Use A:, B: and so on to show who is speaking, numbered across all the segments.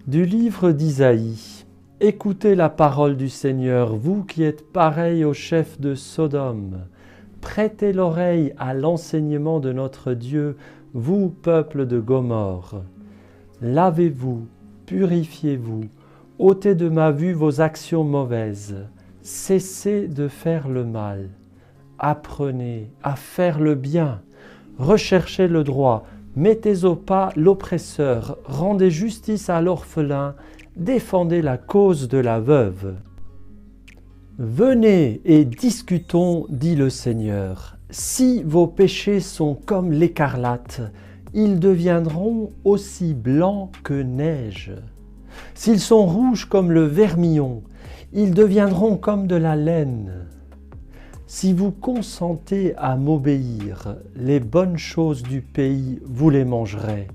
A: Du livre d'Isaïe. Écoutez la parole du Seigneur, vous qui êtes pareils au chef de Sodome. Prêtez l'oreille à l'enseignement de notre Dieu, vous, peuple de Gomorrhe. Lavez-vous, purifiez-vous, ôtez de ma vue vos actions mauvaises. Cessez de faire le mal. Apprenez à faire le bien. Recherchez le droit. Mettez au pas l'oppresseur, rendez justice à l'orphelin, défendez la cause de la veuve. Venez et discutons, dit le Seigneur. Si vos péchés sont comme l'écarlate, ils deviendront aussi blancs que neige. S'ils sont rouges comme le vermillon, ils deviendront comme de la laine. Si vous consentez à m'obéir, les bonnes choses du pays, vous les mangerez.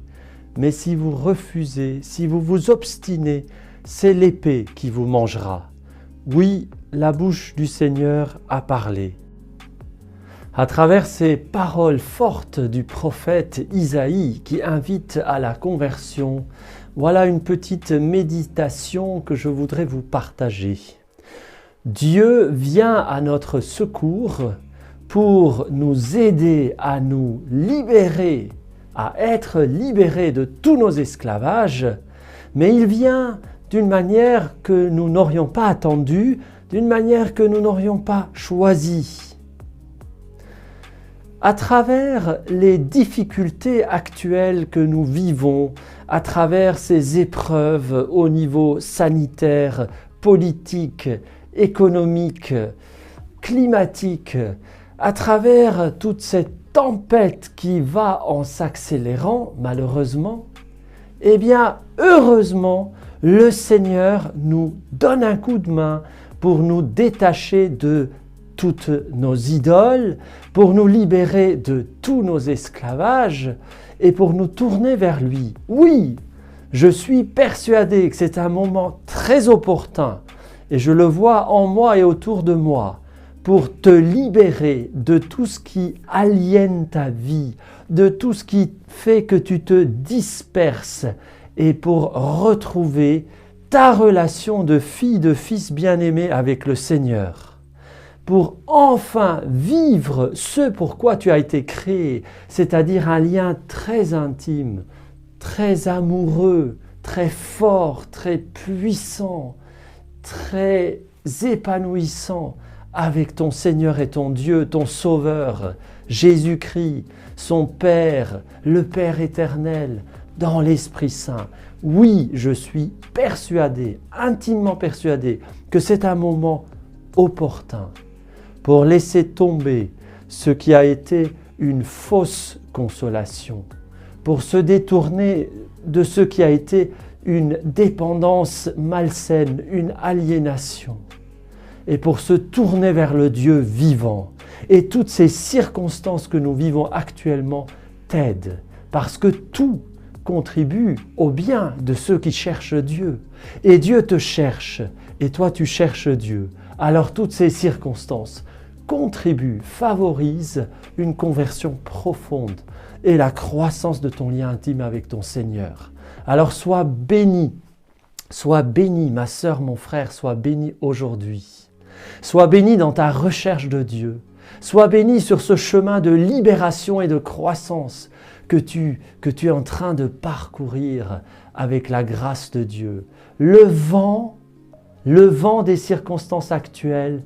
A: Mais si vous refusez, si vous vous obstinez, c'est l'épée qui vous mangera. Oui, la bouche du Seigneur a parlé. À travers ces paroles fortes du prophète Isaïe qui invite à la conversion, voilà une petite méditation que je voudrais vous partager. Dieu vient à notre secours pour nous aider à nous libérer, à être libérés de tous nos esclavages, mais il vient d'une manière que nous n'aurions pas attendue, d'une manière que nous n'aurions pas choisie. À travers les difficultés actuelles que nous vivons, à travers ces épreuves au niveau sanitaire, politique, économique, climatique, à travers toute cette tempête qui va en s'accélérant, malheureusement, eh bien, heureusement, le Seigneur nous donne un coup de main pour nous détacher de toutes nos idoles, pour nous libérer de tous nos esclavages et pour nous tourner vers lui. Oui, je suis persuadé que c'est un moment très opportun et je le vois en moi et autour de moi pour te libérer de tout ce qui aliène ta vie, de tout ce qui fait que tu te disperses et pour retrouver ta relation de fille, de fils bien-aimé avec le Seigneur. Pour enfin vivre ce pourquoi tu as été créé, c'est-à-dire un lien très intime, très amoureux, très fort, très puissant, très épanouissant avec ton Seigneur et ton Dieu, ton Sauveur, Jésus-Christ, son Père, le Père éternel, dans l'Esprit Saint. Oui, je suis persuadé, intimement persuadé, que c'est un moment opportun pour laisser tomber ce qui a été une fausse consolation, pour se détourner de ce qui a été une dépendance malsaine, une aliénation, et pour se tourner vers le Dieu vivant. Et toutes ces circonstances que nous vivons actuellement t'aident, parce que tout contribue au bien de ceux qui cherchent Dieu. Et Dieu te cherche, et toi tu cherches Dieu. Alors toutes ces circonstances contribuent, favorisent une conversion profonde et la croissance de ton lien intime avec ton Seigneur. Alors sois béni, ma sœur, mon frère, sois béni aujourd'hui. Sois béni dans ta recherche de Dieu. Sois béni sur ce chemin de libération et de croissance que tu es en train de parcourir avec la grâce de Dieu. Le vent des circonstances actuelles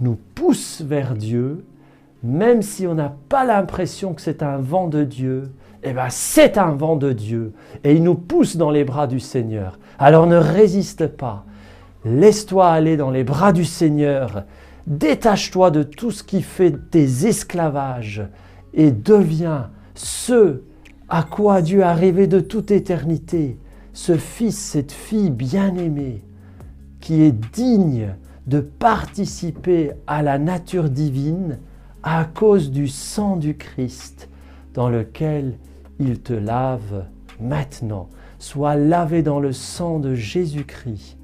A: nous pousse vers Dieu, même si on n'a pas l'impression que c'est un vent de Dieu. Eh bien, c'est un vent de Dieu et il nous pousse dans les bras du Seigneur. Alors ne résiste pas. Laisse-toi aller dans les bras du Seigneur. Détache-toi de tout ce qui fait tes esclavages et deviens ce à quoi Dieu a rêvé de toute éternité. Ce fils, cette fille bien-aimée qui est digne de participer à la nature divine à cause du sang du Christ dans lequel il te lave maintenant. Sois lavé dans le sang de Jésus-Christ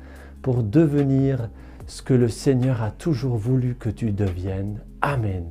A: pour devenir ce que le Seigneur a toujours voulu que tu deviennes. Amen.